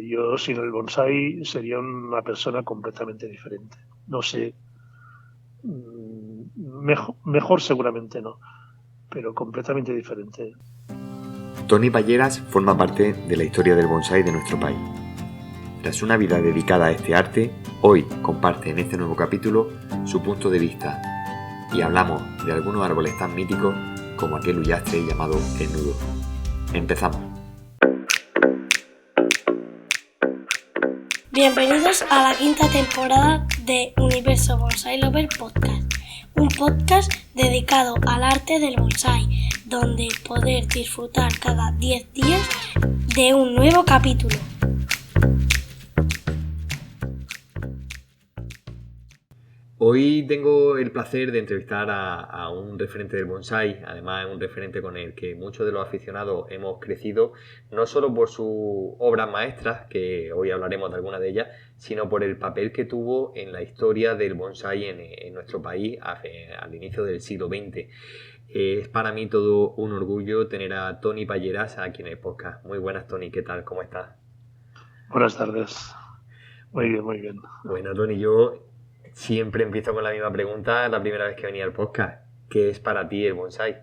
Yo sin el bonsai sería una persona completamente diferente. No sé, mejor seguramente no, pero completamente diferente. Toni Palleras forma parte de la historia del bonsái de nuestro país. Tras una vida dedicada a este arte, hoy comparte en este nuevo capítulo su punto de vista y hablamos de algunos árboles tan míticos como aquel huyastre llamado el nudo. Empezamos. Bienvenidos a la quinta temporada de Universo Bonsai Lover Podcast, un podcast dedicado al arte del bonsai, donde poder disfrutar cada 10 días de un nuevo capítulo. Hoy tengo el placer de entrevistar a un referente del bonsái, además un referente con el que muchos de los aficionados hemos crecido, no solo por sus obras maestras, que hoy hablaremos de algunas de ellas, sino por el papel que tuvo en la historia del bonsái en nuestro país al inicio del siglo XX. Es para mí todo un orgullo tener a Toni Palleras aquí en el podcast. Muy buenas, Toni, ¿qué tal? ¿Cómo estás? Buenas tardes. Muy bien, muy bien. Bueno, Toni, yo siempre empiezo con la misma pregunta la primera vez que venía al podcast. ¿Qué es para ti el bonsái?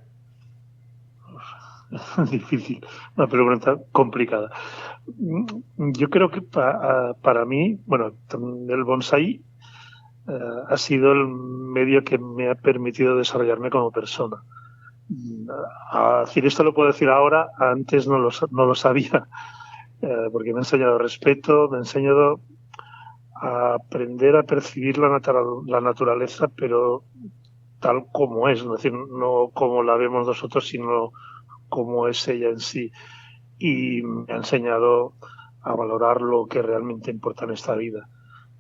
Difícil, una pregunta complicada. Yo creo que para mí, bueno, el bonsái ha sido el medio que me ha permitido desarrollarme como persona. A decir esto lo puedo decir ahora, antes no lo sabía, porque me ha enseñado respeto, me ha enseñado a aprender a percibir la naturaleza, pero tal como es decir, no como la vemos nosotros, sino como es ella en sí. Y me ha enseñado a valorar lo que realmente importa en esta vida.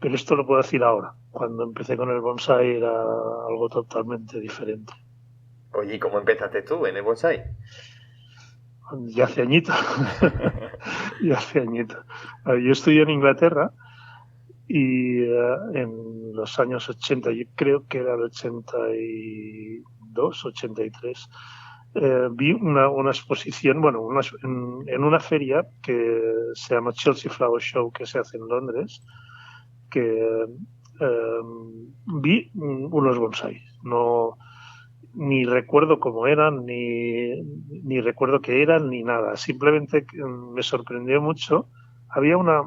Pero esto lo puedo decir ahora. Cuando empecé con el bonsai era algo totalmente diferente. Oye, ¿y cómo empezaste tú en el bonsái? Ya hace añitos. Ya hace añitos. Yo estudié en Inglaterra y en los años 80, yo creo que era el 82, 83, vi una exposición, bueno, en una feria que se llama Chelsea Flower Show, que se hace en Londres, que vi unos bonsáis. No, ni recuerdo cómo eran, ni recuerdo qué eran, ni nada. Simplemente me sorprendió mucho. Había una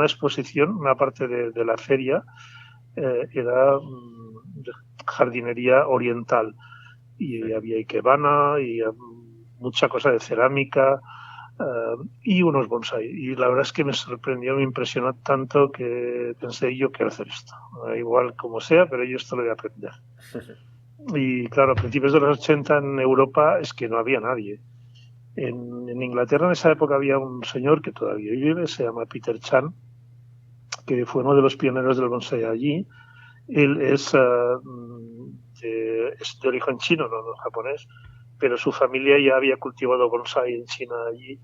exposición, una parte de la feria, era jardinería oriental. Y había ikebana y mucha cosa de cerámica y unos bonsai. Y la verdad es que me sorprendió, me impresionó tanto que pensé, yo quiero hacer esto. Igual como sea, pero yo esto lo voy a aprender. Y claro, a principios de los 80 en Europa es que no había nadie. En Inglaterra en esa época había un señor que todavía vive, se llama Peter Chan, que fue uno de los pioneros del bonsai allí. Él es de origen chino, no japonés, pero su familia ya había cultivado bonsai en China allí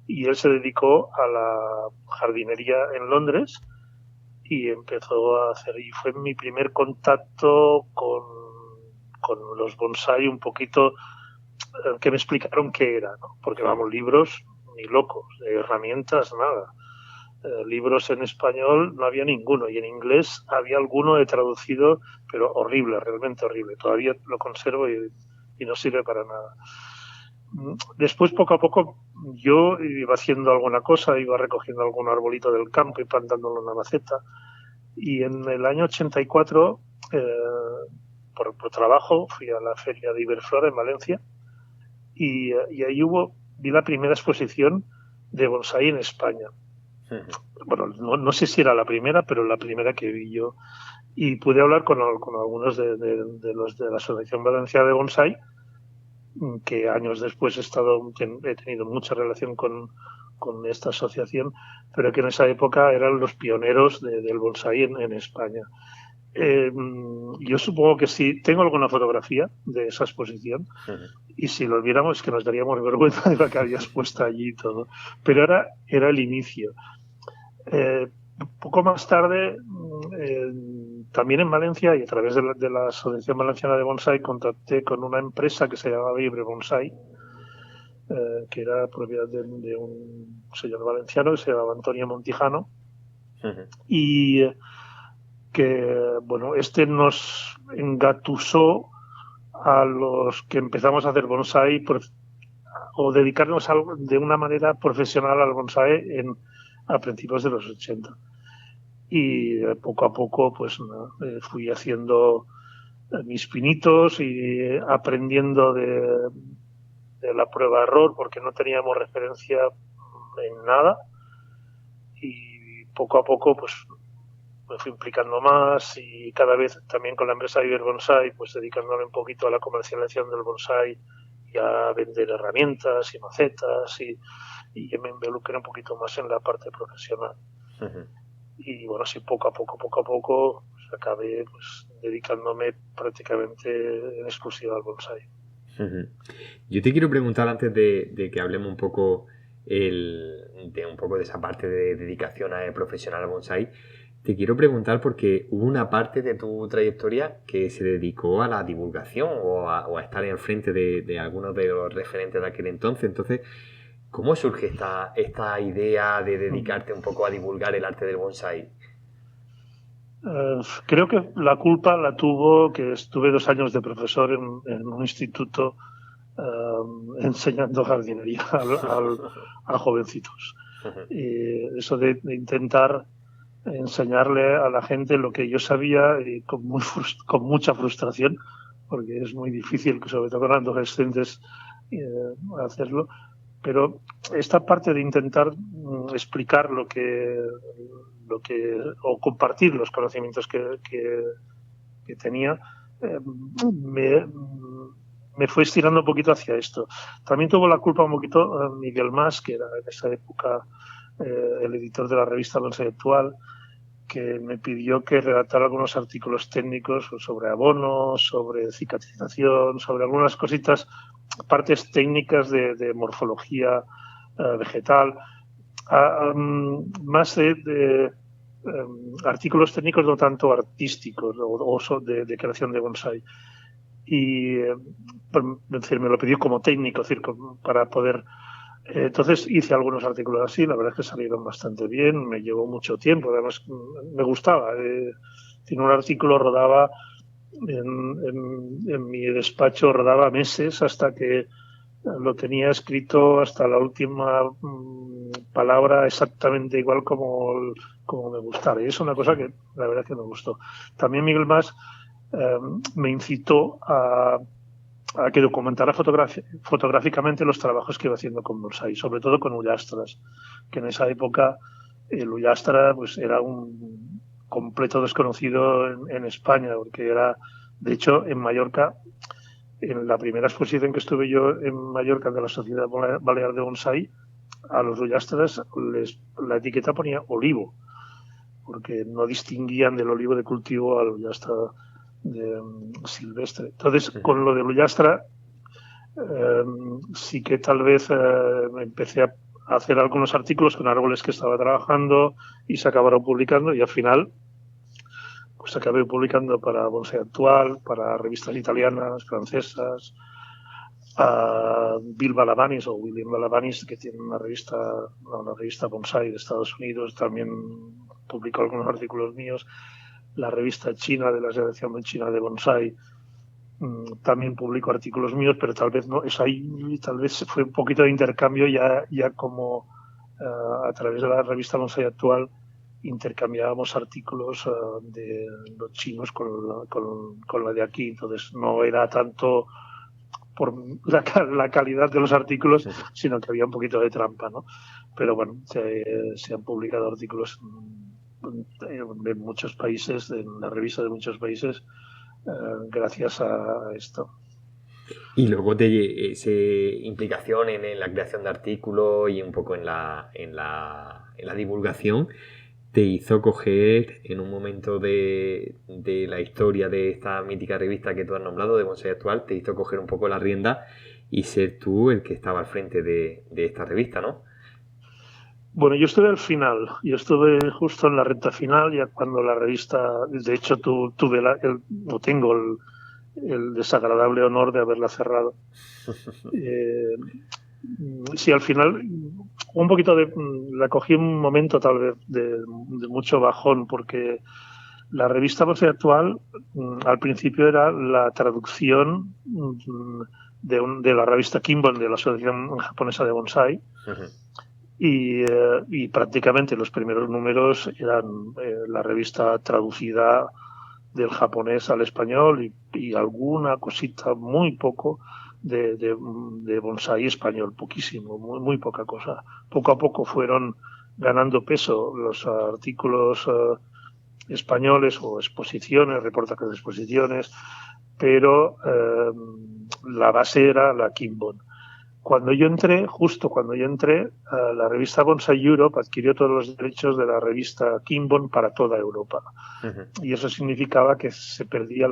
y él se dedicó a la jardinería en Londres y empezó a hacer, y fue mi primer contacto con los bonsai un poquito, que me explicaron qué era, ¿no? Porque vamos, libros ni locos, herramientas, nada. Libros en español no había ninguno y en inglés había alguno he traducido, pero horrible, realmente horrible. Todavía lo conservo y no sirve para nada. Después, poco a poco, yo iba haciendo alguna cosa, iba recogiendo algún arbolito del campo y plantándolo en una maceta. Y en el año 84, por trabajo, fui a la feria de Iberflora en Valencia y ahí vi la primera exposición de bonsai en España. Bueno, no sé si era la primera, pero la primera que vi yo. Y pude hablar con algunos de los de la Asociación Valenciana de Bonsai, que años después he tenido mucha relación con esta asociación, pero que en esa época eran los pioneros del bonsai en España. Yo supongo que sí, tengo alguna fotografía de esa exposición, y si lo viéramos es que nos daríamos vergüenza de lo que habías puesto allí y todo, pero era el inicio. Poco más tarde, también en Valencia y a través de la Asociación Valenciana de Bonsai, contacté con una empresa que se llamaba Libre Bonsai, que era propiedad de un señor valenciano que se llamaba Antonio Montijano, y que, bueno, nos engatusó a los que empezamos a hacer bonsái o dedicarnos de una manera profesional al bonsái a principios de los 80. Y poco a poco pues fui haciendo mis pinitos y aprendiendo de la prueba-error, porque no teníamos referencia en nada, y poco a poco pues me fui implicando más, y cada vez también con la empresa Iber Bonsai, pues dedicándome un poquito a la comercialización del bonsai y a vender herramientas y macetas, y me involucré un poquito más en la parte profesional. Y bueno, así poco a poco pues, acabé pues dedicándome prácticamente en exclusiva al bonsai. Yo te quiero preguntar, antes de que hablemos un poco de esa parte de dedicación profesional al bonsai, te quiero preguntar porque hubo una parte de tu trayectoria que se dedicó a la divulgación o a estar en el frente de algunos de los referentes de aquel entonces. Entonces, ¿cómo surge esta idea de dedicarte un poco a divulgar el arte del bonsai? Creo que la culpa la tuvo que estuve 2 años de profesor en un instituto enseñando jardinería a jovencitos. Eso de intentar enseñarle a la gente lo que yo sabía, y con mucha frustración, porque es muy difícil, sobre todo con adolescentes, hacerlo. Pero esta parte de intentar explicar o compartir los conocimientos que tenía, me fue estirando un poquito hacia esto. También tuvo la culpa un poquito Miguel Mas, que era en esa época el editor de la revista Bonsai Actual, que me pidió que redactara algunos artículos técnicos sobre abonos, sobre cicatrización, sobre algunas cositas, partes técnicas de morfología vegetal, más de artículos técnicos no tanto artísticos o de creación de bonsai. Y me lo pidió como técnico, es decir, para poder... Entonces hice algunos artículos así, la verdad es que salieron bastante bien, me llevó mucho tiempo, además me gustaba. Tiene un artículo, rodaba en mi despacho, rodaba meses hasta que lo tenía escrito hasta la última palabra exactamente igual como me gustara. Y es una cosa que la verdad es que me gustó. También Miguel Mas me incitó a que documentara fotográficamente los trabajos que iba haciendo con bonsai, sobre todo con Ullastras, que en esa época el Ullastra pues era un completo desconocido en España, porque era, de hecho, en Mallorca, en la primera exposición que estuve yo en Mallorca de la Sociedad Balear de Bonsai, a los Ullastras la etiqueta ponía olivo, porque no distinguían del olivo de cultivo al Ullastra silvestre. Entonces, con lo del Ullastra, sí que tal vez empecé a hacer algunos artículos con árboles que estaba trabajando y se acabaron publicando, y al final pues acabé publicando para Bonsai Actual, para revistas italianas, francesas, a Bill Balabanis o William Balabanis, que tiene una revista Bonsai de Estados Unidos, también publicó algunos artículos míos. La revista china de la Asociación China de Bonsai también publicó artículos míos, pero tal vez no, tal vez fue un poquito de intercambio ya como a través de la revista Bonsai Actual intercambiábamos artículos de los chinos con la de aquí, entonces no era tanto por la calidad de los artículos, sino que había un poquito de trampa, ¿no? Pero bueno, se han publicado artículos de muchos países, en la revista de muchos países, gracias a esto. Y luego esa implicación en la creación de artículos y un poco en la divulgación te hizo coger, en un momento de la historia de esta mítica revista que tú has nombrado, de Bonsai Actual, te hizo coger un poco la rienda y ser tú el que estaba al frente de esta revista, ¿no? Bueno, yo estuve al final, yo estuve justo en la recta final, ya cuando la revista, de hecho tengo el desagradable honor de haberla cerrado. sí, al final un poquito la cogí un momento tal vez de mucho bajón, porque la revista Bonsai Actual al principio era la traducción de la revista Kimbon, de la Asociación Japonesa de Bonsai. Uh-huh. Y prácticamente los primeros números eran la revista traducida del japonés al español y alguna cosita, muy poco, de bonsai español, poquísimo, muy poca cosa. Poco a poco fueron ganando peso los artículos españoles o exposiciones, reportajes de exposiciones, pero la base era la Kimbon. Justo cuando yo entré, la revista Bonsai Europe adquirió todos los derechos de la revista Kimbon para toda Europa. Uh-huh. Y eso significaba que se perdía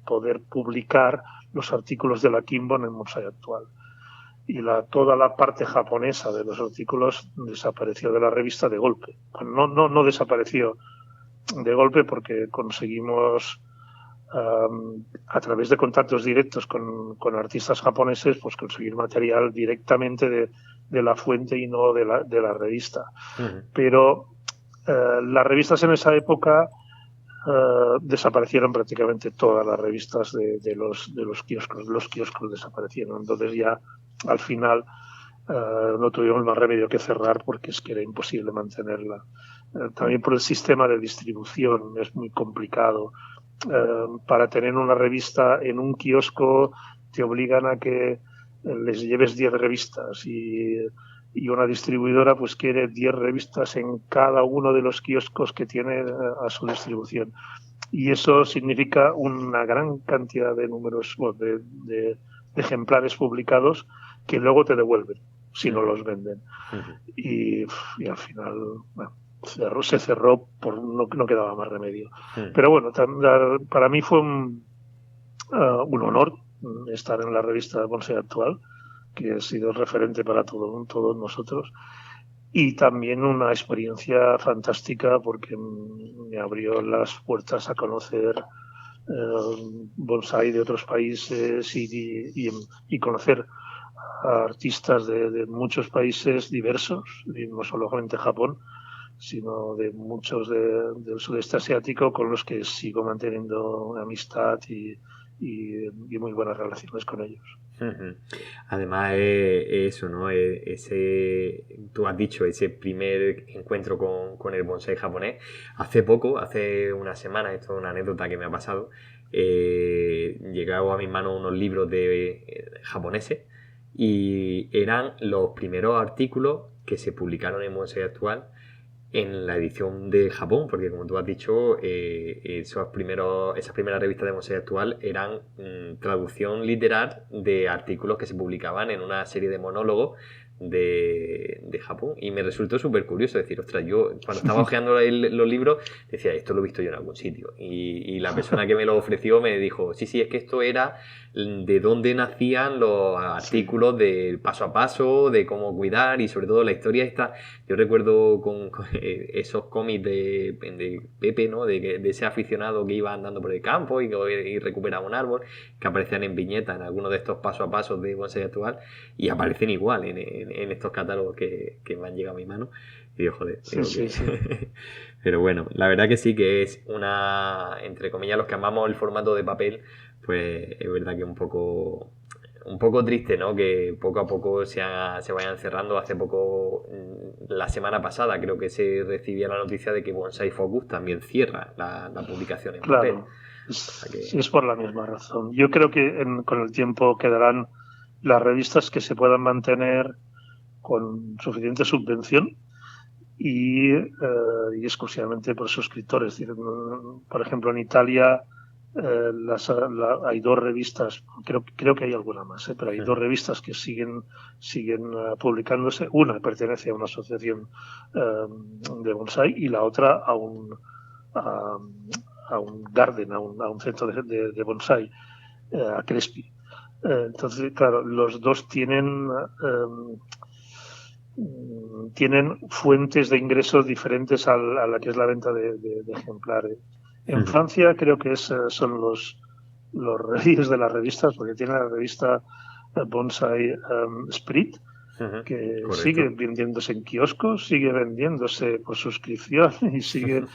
poder publicar los artículos de la Kimbon en Bonsai Actual. Y toda la parte japonesa de los artículos desapareció de la revista de golpe. Bueno, no desapareció de golpe, porque conseguimos a través de contactos directos con artistas japoneses, pues conseguir material directamente de la fuente y no de la revista. Uh-huh. Pero las revistas en esa época desaparecieron prácticamente todas las revistas de los kioscos. Los kioscos desaparecieron. Entonces ya al final no tuvimos más remedio que cerrar, porque es que era imposible mantenerla. También por el sistema de distribución es muy complicado. Para tener una revista en un kiosco te obligan a que les lleves 10 revistas y una distribuidora pues quiere 10 revistas en cada uno de los kioscos que tiene a su distribución, y eso significa una gran cantidad de números, de ejemplares publicados que luego te devuelven si no los venden. Y al final, bueno, se cerró, no quedaba más remedio. Pero bueno, para mí fue un honor estar en la revista Bonsai Actual, que ha sido referente para todos nosotros, y también una experiencia fantástica, porque me abrió las puertas a conocer bonsai de otros países y conocer a artistas de muchos países diversos, y no solamente Japón, sino de muchos del sudeste asiático, con los que sigo manteniendo amistad y muy buenas relaciones con ellos. Además, eso, ¿no? Tú has dicho, ese primer encuentro con el bonsai japonés. Hace una semana, esto es una anécdota que me ha pasado, llegaron a mis manos unos libros japoneses, y eran los primeros artículos que se publicaron en Bonsai Actual en la edición de Japón, porque como tú has dicho, esas primeras revistas de Bonsai Actual eran traducción literal de artículos que se publicaban en una serie de monólogos de Japón, y me resultó súper curioso decir, ostras, yo cuando estaba hojeando los libros decía, esto lo he visto yo en algún sitio, y la persona que me lo ofreció me dijo, sí, es que esto era de dónde nacían los artículos de paso a paso, de cómo cuidar, y sobre todo la historia esta. Yo recuerdo con esos cómics de Pepe, ¿no? De ese aficionado que iba andando por el campo y recuperaba un árbol, que aparecían en viñetas en algunos de estos paso a pasos de Bonsai Actual, y aparecen igual en estos catálogos que me han llegado a mi mano. Y digo, joder. Sí. Pero bueno, la verdad que sí, que es entre comillas, los que amamos el formato de papel, pues es verdad que es un poco triste, ¿no? Que poco a poco se vayan cerrando. Hace poco, la semana pasada, creo que se recibía la noticia de que Bonsai Focus también cierra la publicación en papel. Claro, es por la misma razón. Yo creo que con el tiempo quedarán las revistas que se puedan mantener con suficiente subvención y exclusivamente por suscriptores. Por ejemplo, en Italia hay 2 revistas, creo que hay alguna más, pero hay 2 revistas que siguen publicándose. Una pertenece a una asociación de bonsai, y la otra a un garden, a un centro de bonsai, a Crespi. Entonces, claro, los 2 tienen fuentes de ingresos diferentes a la que es la venta de ejemplares. En Francia creo que son los reyes de las revistas, porque tiene la revista Bonsai Spirit, que correcto. sigue vendiéndose en kioscos, sigue vendiéndose por suscripción y sigue...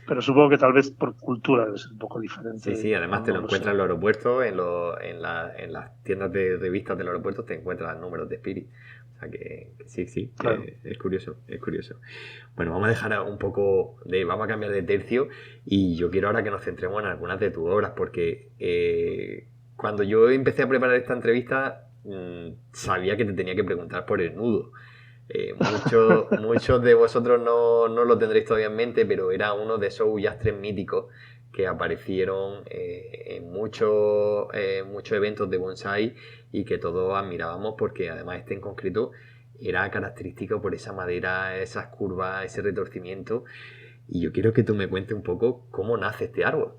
Pero supongo que tal vez por cultura es un poco diferente. Sí, además te lo No encuentras sé. en los aeropuertos, en las tiendas de revistas del aeropuerto te encuentras números de Spirit. O sea que sí, Claro. es curioso. Bueno, vamos a dejar un poco vamos a cambiar de tercio y yo quiero ahora que nos centremos en algunas de tus obras porque cuando yo empecé a preparar esta entrevista sabía que te tenía que preguntar por el nudo. Muchos de vosotros no lo tendréis todavía en mente, pero era uno de esos ullastres míticos que aparecieron en muchos eventos de bonsai y que todos admirábamos porque además este en concreto era característico por esa madera, esas curvas, ese retorcimiento. Y yo quiero que tú me cuentes un poco cómo nace este árbol.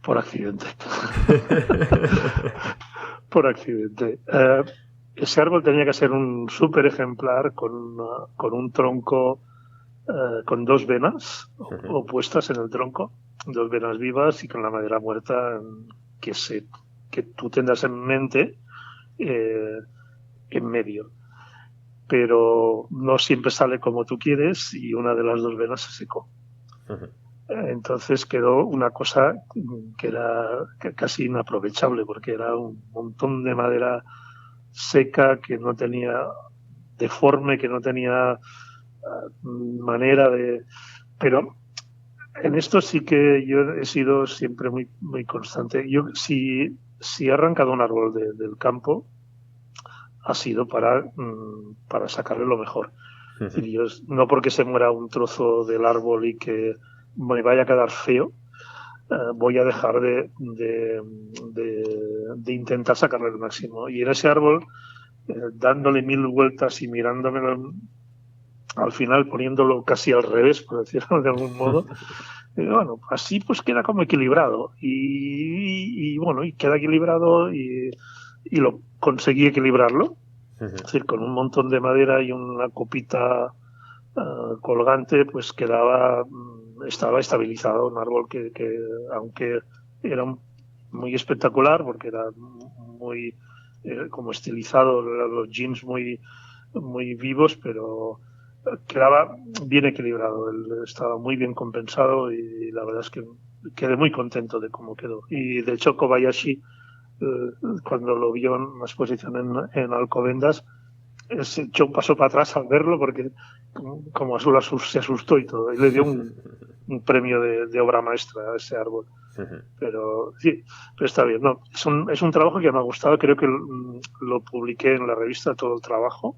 Por accidente. Por accidente. Ese árbol tenía que ser un súper ejemplar con un tronco con 2 venas opuestas en el tronco, 2 venas vivas y con la madera muerta que tú tendrás en mente en medio. Pero no siempre sale como tú quieres y una de las 2 venas se secó. Entonces quedó una cosa que era casi inaprovechable porque era un montón de madera seca que no tenía deforme, que no tenía manera de... Pero en esto sí que yo he sido siempre muy, muy constante. Yo si he arrancado un árbol del campo ha sido para sacarle lo mejor. Es decir, yo, no porque se muera un trozo del árbol y que me vaya a quedar feo, voy a dejar de intentar sacarle el máximo. Y en ese árbol, dándole 1000 vueltas y mirándomelo, al final poniéndolo casi al revés, por decirlo de algún modo, bueno, así pues queda como equilibrado. Y bueno, y queda equilibrado y lo conseguí equilibrarlo. Es decir, con un montón de madera y una copita colgante, pues estaba estabilizado, un árbol que aunque era muy espectacular porque era muy como estilizado, los jeans muy vivos, pero quedaba bien equilibrado, estaba muy bien compensado y la verdad es que quedé muy contento de cómo quedó. Y de hecho Kobayashi, cuando lo vio en una exposición en Alcobendas, se echó un paso para atrás al verlo porque como se asustó y todo, y le dio un premio de obra maestra a ese árbol. Pero sí, pero está bien. No, es un trabajo que me ha gustado. Creo que lo publiqué en la revista, todo el trabajo,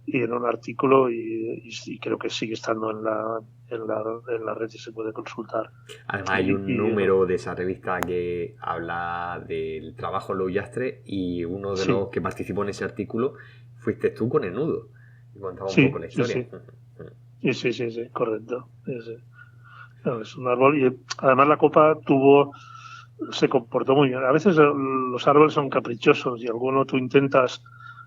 y en un artículo, y creo que sigue estando en la red y se puede consultar. Además hay un número de esa revista que habla del trabajo en los ullastres y uno de los que participó en ese artículo fuiste tú con el nudo. Y contaba un poco la historia. Sí, correcto. Sí. No, es un árbol y además la copa se comportó muy bien. A veces los árboles son caprichosos y alguno tú intentas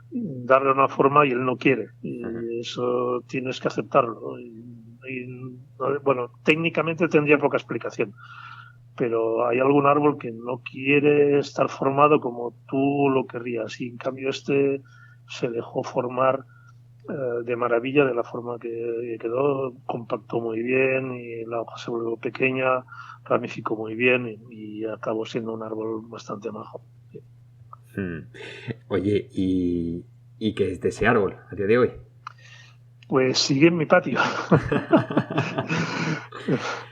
darle una forma y él no quiere. Y eso tienes que aceptarlo. Bueno, técnicamente tendría poca explicación, pero hay algún árbol que no quiere estar formado como tú lo querrías y en cambio este se dejó formar de maravilla de la forma que quedó, compactó muy bien y la hoja se volvió pequeña, ramificó muy bien y acabó siendo un árbol bastante majo. Oye, ¿y qué es de ese árbol a día de hoy? Pues sigue en mi patio.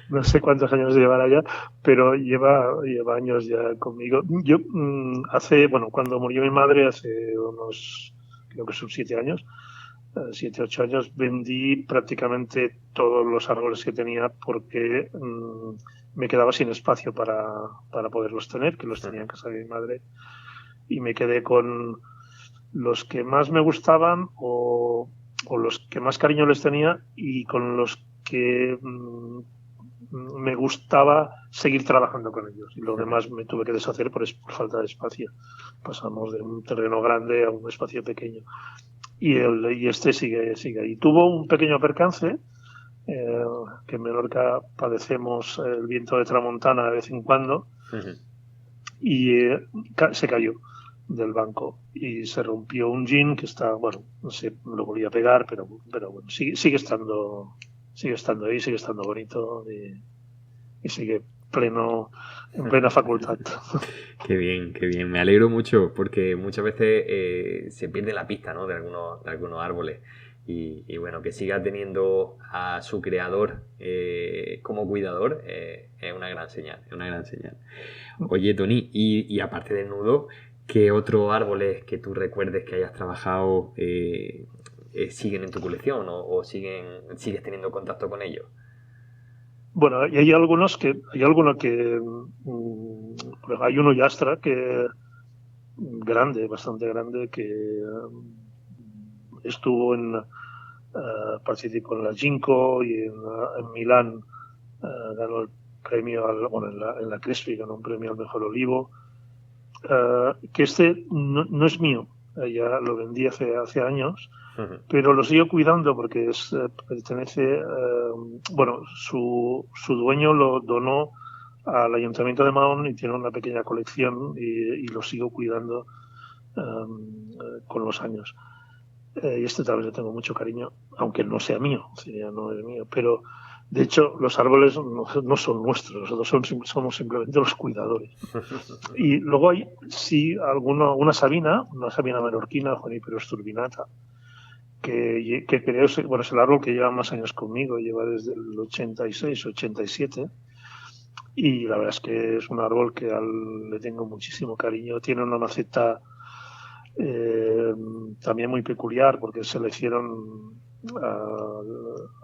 No sé cuántos años llevará ya, pero lleva años ya conmigo. Yo cuando murió mi madre hace unos, creo que son 7 años, 7, 8 años, vendí prácticamente todos los árboles que tenía porque me quedaba sin espacio para poderlos tener, que los tenía en casa de mi madre, y me quedé con los que más me gustaban o los que más cariño les tenía y con los que me gustaba seguir trabajando con ellos. Y lo demás me tuve que deshacer por falta de espacio. Pasamos de un terreno grande a un espacio pequeño. Y este sigue ahí. Tuvo un pequeño percance, que en Menorca padecemos el viento de tramontana de vez en cuando, y se cayó. del banco y se rompió un jean que está, bueno, no sé, lo volví a pegar, pero bueno, sigue estando ahí, sigue estando bonito y sigue en plena facultad. Qué bien, qué bien. Me alegro mucho porque muchas veces se pierde la pista, ¿no? de algunos árboles. Y bueno, que siga teniendo a su creador como cuidador es una gran señal, es una gran señal. Oye, Tony, y aparte del nudo, ¿qué otros árboles que tú recuerdes que hayas trabajado siguen en tu colección o sigues teniendo contacto con ellos? Bueno, y hay alguno que hay uno Yastra que grande, bastante grande, que estuvo participó en la Ginkgo y en Milán ganó el premio en la Crespi ganó un premio al mejor olivo. Que este no es mío, ya lo vendí hace años, pero lo sigo cuidando porque pertenece, bueno, su dueño lo donó al Ayuntamiento de Mahón y tiene una pequeña colección y lo sigo cuidando con los años. Y este también le tengo mucho cariño, aunque no sea mío, no es mío, pero de hecho los árboles no son nuestros, nosotros somos simplemente los cuidadores. Y luego hay una sabina menorquina, Juniperus turbinata, que creo, bueno, es el árbol que lleva más años conmigo, lleva desde el 86, 87, y la verdad es que es un árbol que le tengo muchísimo cariño. Tiene una maceta también muy peculiar porque se le hicieron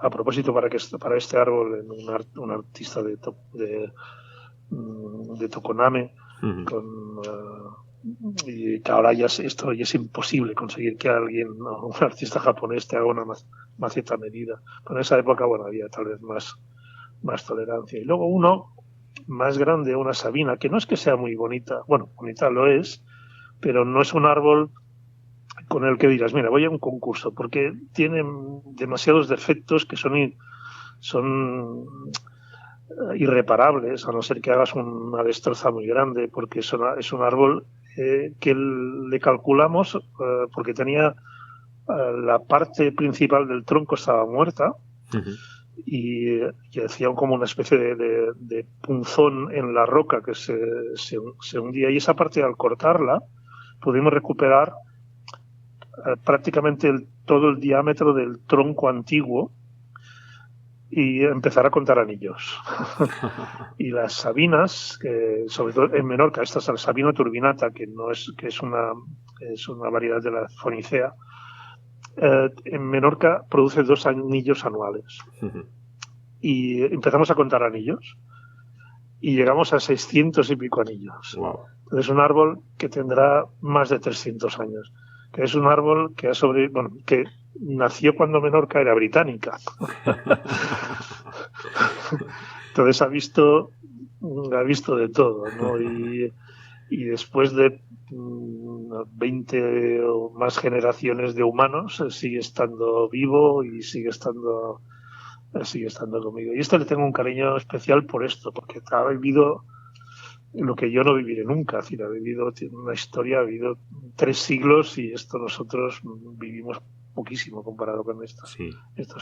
a propósito para este árbol un artista de Tokoname y que ahora esto ya es imposible conseguir que un artista japonés te haga una maceta medida. Pero en esa época, bueno, había tal vez más tolerancia. Y luego uno más grande, una sabina, que no es que sea muy bonita, bueno, bonita lo es, pero no es un árbol con el que dirás, mira, voy a un concurso, porque tiene demasiados defectos que son irreparables, a no ser que hagas una destroza muy grande, porque es un árbol que le calculamos, porque tenía la parte principal del tronco estaba muerta, y hacía como una especie de punzón en la roca que se hundía, y esa parte al cortarla pudimos recuperar prácticamente todo el diámetro del tronco antiguo y empezar a contar anillos. Y las sabinas, sobre todo en Menorca, esta es la sabina turbinata, que es una variedad de la fonicea, en Menorca produce 2 anillos anuales. Y empezamos a contar anillos y llegamos a 600 y pico anillos. Wow. Es un árbol que tendrá más de 300 años. Que es un árbol que que nació cuando Menorca era británica. Entonces ha visto de todo, ¿no? Y después de 20 o más generaciones de humanos sigue estando vivo y sigue estando conmigo. Y esto le tengo un cariño especial por esto, porque ha vivido lo que yo no viviré nunca. Es decir, tiene una historia, ha vivido 3 siglos y esto nosotros vivimos poquísimo comparado con estos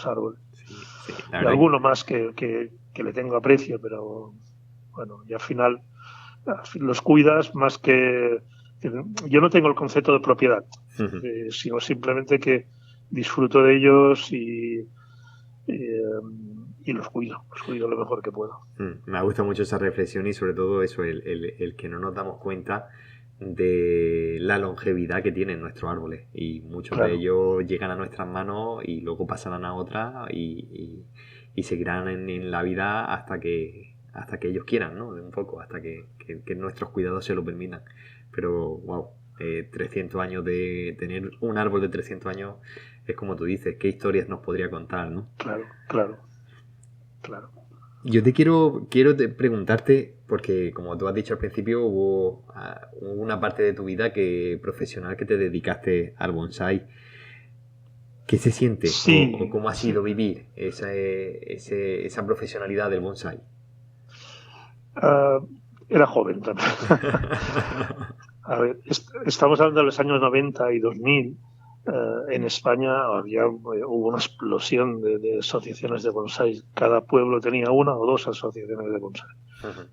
árboles. Sí, y alguno más que le tengo aprecio, pero bueno, y al final los cuidas más que... Yo no tengo el concepto de propiedad, sino simplemente que disfruto de ellos y los cuido lo mejor que puedo. Me gusta mucho esa reflexión y sobre todo eso, el que no nos damos cuenta de la longevidad que tienen nuestros árboles, y muchos de ellos llegan a nuestras manos y luego pasarán a otras y seguirán en la vida hasta que ellos quieran, ¿no? Un poco, hasta que nuestros cuidados se lo permitan. Pero wow, 300 años de tener un árbol de 300 años es como tú dices, qué historias nos podría contar, ¿no? Claro. Yo te quiero preguntarte, porque como tú has dicho al principio, hubo una parte de tu vida profesional que te dedicaste al bonsái. ¿Qué se siente? Sí, ¿O cómo ha sido vivir esa profesionalidad del bonsái? Era joven también. A ver, estamos hablando de los años 90 y 2000. En España hubo una explosión de asociaciones de bonsai. Cada pueblo tenía una o dos asociaciones de bonsai.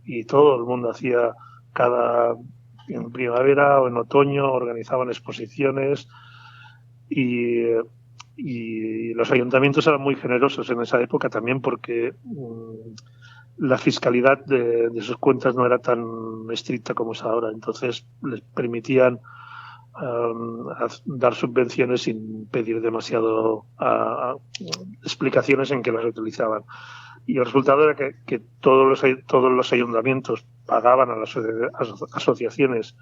Y todo el mundo hacía, en primavera o en otoño, organizaban exposiciones y los ayuntamientos eran muy generosos en esa época también porque la fiscalidad de sus cuentas no era tan estricta como es ahora. Entonces les permitían dar subvenciones sin pedir demasiado explicaciones en qué las utilizaban. Y el resultado era que todos los ayuntamientos pagaban a las asociaciones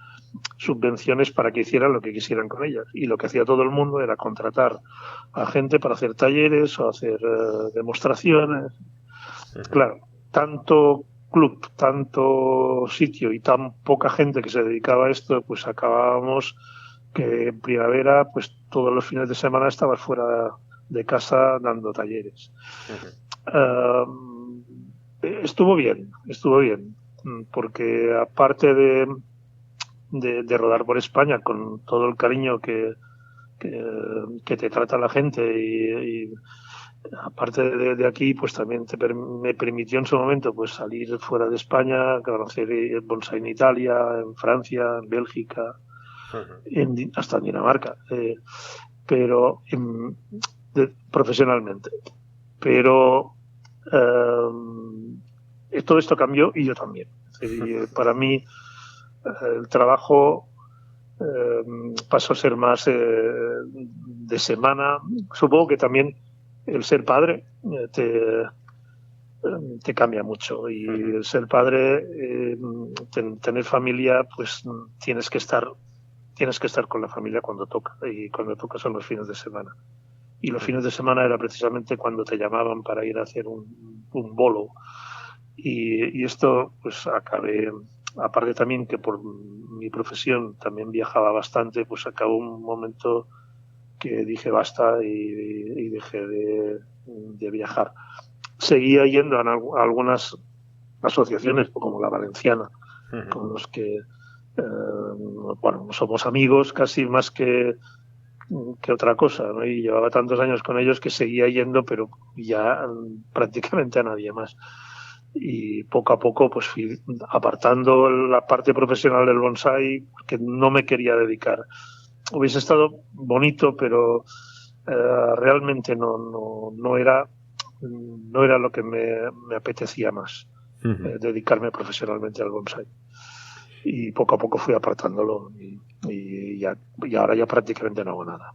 subvenciones para que hicieran lo que quisieran con ellas. Y lo que hacía todo el mundo era contratar a gente para hacer talleres o hacer demostraciones. Claro, tanto club, tanto sitio y tan poca gente que se dedicaba a esto, pues acabábamos que en primavera, pues todos los fines de semana estabas fuera de casa dando talleres. Estuvo bien, porque aparte de rodar por España con todo el cariño que te trata la gente y aparte de aquí, pues también me permitió en su momento pues salir fuera de España, conocer el bonsai en Italia, en Francia, en Bélgica, hasta en Dinamarca, pero profesionalmente. Pero todo esto cambió y yo también. Para mí el trabajo pasó a ser más de semana. Supongo que también el ser padre te cambia mucho y el ser padre, tener familia, pues tienes que estar con la familia cuando toca, y cuando toca son los fines de semana. Y los fines de semana era precisamente cuando te llamaban para ir a hacer un bolo. Y esto, pues acabé, aparte también que por mi profesión también viajaba bastante, pues acabó un momento que dije basta y dejé de viajar. Seguía yendo a algunas asociaciones, como la Valenciana, con los que somos amigos casi más que otra cosa, ¿no? Y llevaba tantos años con ellos que seguía yendo, pero ya prácticamente a nadie más. Y poco a poco pues fui apartando la parte profesional del bonsai, que no me quería dedicar. Hubiese estado bonito, pero realmente no era lo que me apetecía más, dedicarme profesionalmente al bonsai. Y poco a poco fui apartándolo y ahora ya prácticamente no hago nada.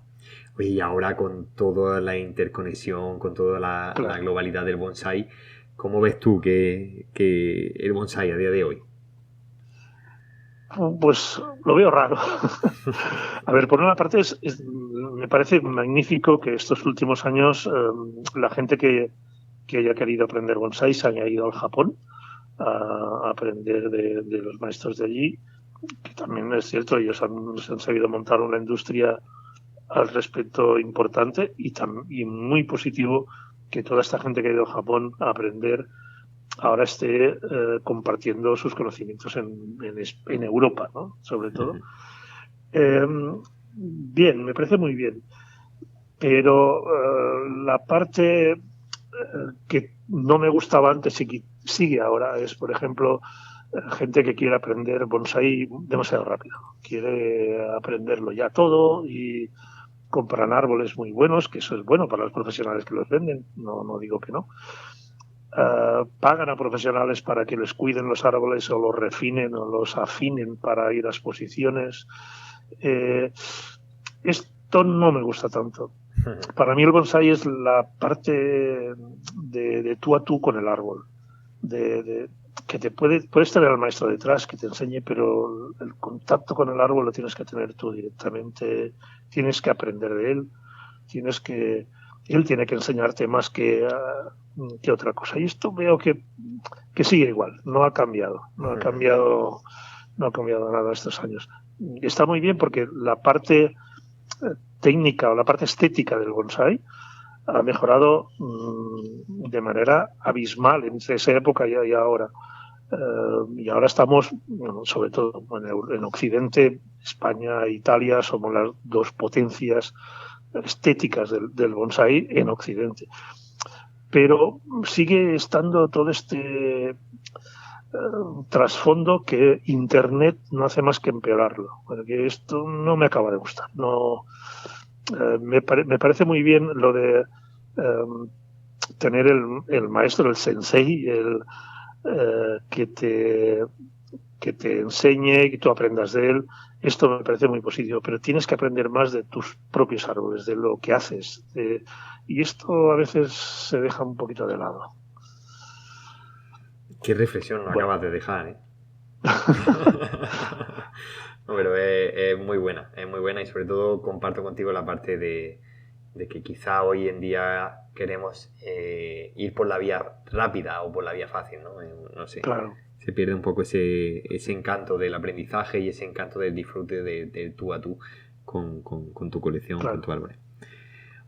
Oye, y ahora con toda la interconexión, con toda la globalidad del bonsai, ¿cómo ves tú que el bonsai a día de hoy? Pues lo veo raro. A ver, por una parte me parece magnífico que estos últimos años la gente que haya querido aprender bonsai se haya ido al Japón a aprender de los maestros de allí, que también es cierto, ellos han sabido montar una industria al respecto importante y muy positivo que toda esta gente que ha ido a Japón a aprender ahora esté compartiendo sus conocimientos en Europa, ¿no? Sobre todo. Bien, me parece muy bien. Pero la parte que no me gustaba antes y sigue ahora es, por ejemplo, gente que quiere aprender bonsai demasiado rápido. Quiere aprenderlo ya todo y compran árboles muy buenos, que eso es bueno para los profesionales que los venden, no digo que no. Pagan a profesionales para que les cuiden los árboles o los refinen o los afinen para ir a exposiciones. Esto no me gusta tanto. Para mí el bonsai es la parte de tú a tú con el árbol, que puedes tener al maestro detrás que te enseñe, pero el contacto con el árbol lo tienes que tener tú directamente, tienes que aprender de él, él tiene que enseñarte más que otra cosa. Y esto veo que sigue igual, no ha cambiado nada estos años. Está muy bien porque la parte técnica o la parte estética del bonsai ha mejorado de manera abismal entre esa época y ahora. Y ahora estamos, bueno, sobre todo en Occidente, España e Italia somos las dos potencias estéticas del bonsai en Occidente. Pero sigue estando todo este trasfondo que Internet no hace más que empeorarlo. Porque esto no me acaba de gustar. No, me parece muy bien lo de tener el maestro, el sensei, que te enseñe y que tú aprendas de él. Esto me parece muy positivo, pero tienes que aprender más de tus propios árboles, de lo que haces. Y esto a veces se deja un poquito de lado. Qué reflexión nos acabas de dejar, ¿eh? No, pero es muy buena y sobre todo comparto contigo la parte de que quizá hoy en día queremos ir por la vía rápida o por la vía fácil, ¿no? No sé. Claro. Se pierde un poco ese encanto del aprendizaje y ese encanto del disfrute de tú a tú con tu colección, claro, con tu árbol.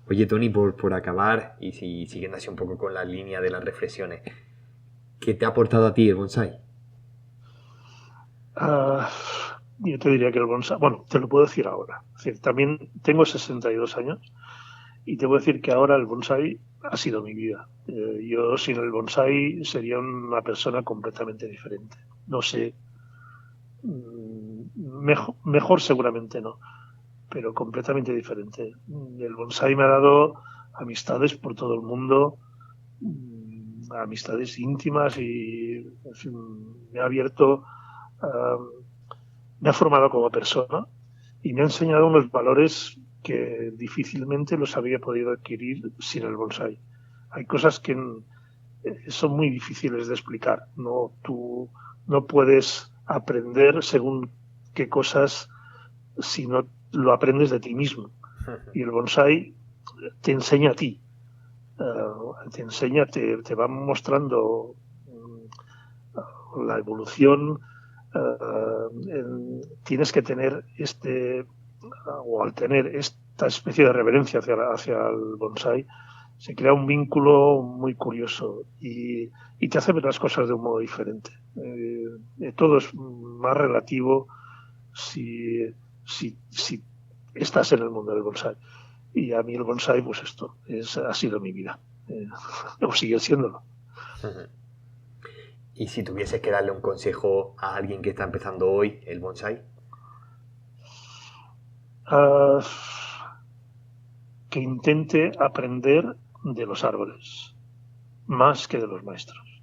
Oye, Toni, por acabar y siguiendo así un poco con la línea de las reflexiones, ¿qué te ha aportado a ti el bonsai? Yo te diría que el bonsai, bueno, te lo puedo decir ahora. Es decir, también tengo 62 años y te voy a decir que ahora el bonsai ha sido mi vida. Yo sin el bonsai sería una persona completamente diferente. No sé, mejor seguramente no, pero completamente diferente. El bonsai me ha dado amistades por todo el mundo, amistades íntimas y en fin, me ha abierto, me ha formado como persona y me ha enseñado unos valores que difícilmente los habría podido adquirir sin el bonsai. Hay cosas que son muy difíciles de explicar. Tú no puedes aprender según qué cosas si no lo aprendes de ti mismo. Y el bonsai te enseña a ti. Te enseña, te va mostrando la evolución. Tienes que tener o al tener esta especie de reverencia hacia el bonsai, se crea un vínculo muy curioso y te hace ver las cosas de un modo diferente. Todo es más relativo si estás en el mundo del bonsai. Y a mí el bonsai, pues esto, ha sido mi vida. O sigue siéndolo. ¿Y si tuvieses que darle un consejo a alguien que está empezando hoy el bonsai? Que intente aprender de los árboles, más que de los maestros.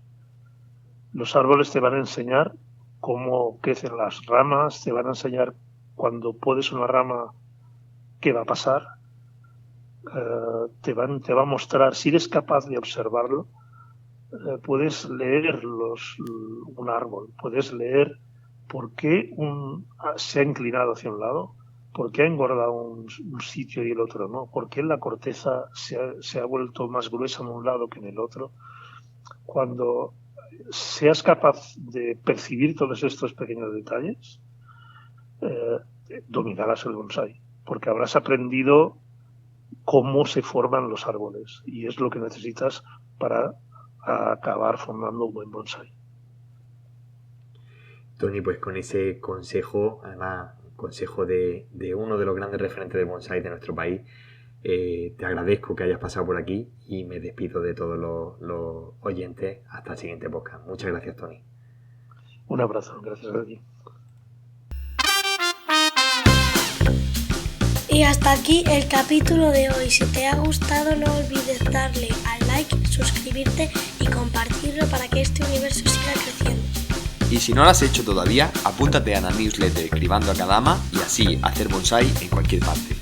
Los árboles te van a enseñar cómo crecen las ramas, te van a enseñar cuando podes una rama qué va a pasar, te va a mostrar, si eres capaz de observarlo, puedes leer un árbol, puedes leer por qué se ha inclinado hacia un lado, por qué ha engordado un sitio y el otro no, por qué la corteza se ha vuelto más gruesa en un lado que en el otro. Cuando seas capaz de percibir todos estos pequeños detalles, dominarás el bonsai, porque habrás aprendido cómo se forman los árboles y es lo que necesitas para acabar formando un buen bonsai. Toni, pues con ese consejo, además consejo de uno de los grandes referentes del bonsai de nuestro país, te agradezco que hayas pasado por aquí y me despido de todos los oyentes hasta el siguiente podcast. Muchas gracias, Toni. Un abrazo, gracias a ti. Y hasta aquí el capítulo de hoy. Si te ha gustado, no olvides darle al like, suscribirte y compartirlo para que este universo siga creciendo. Y si no lo has hecho todavía, apúntate a la newsletter Cribando a Kadama y así hacer bonsai en cualquier parte.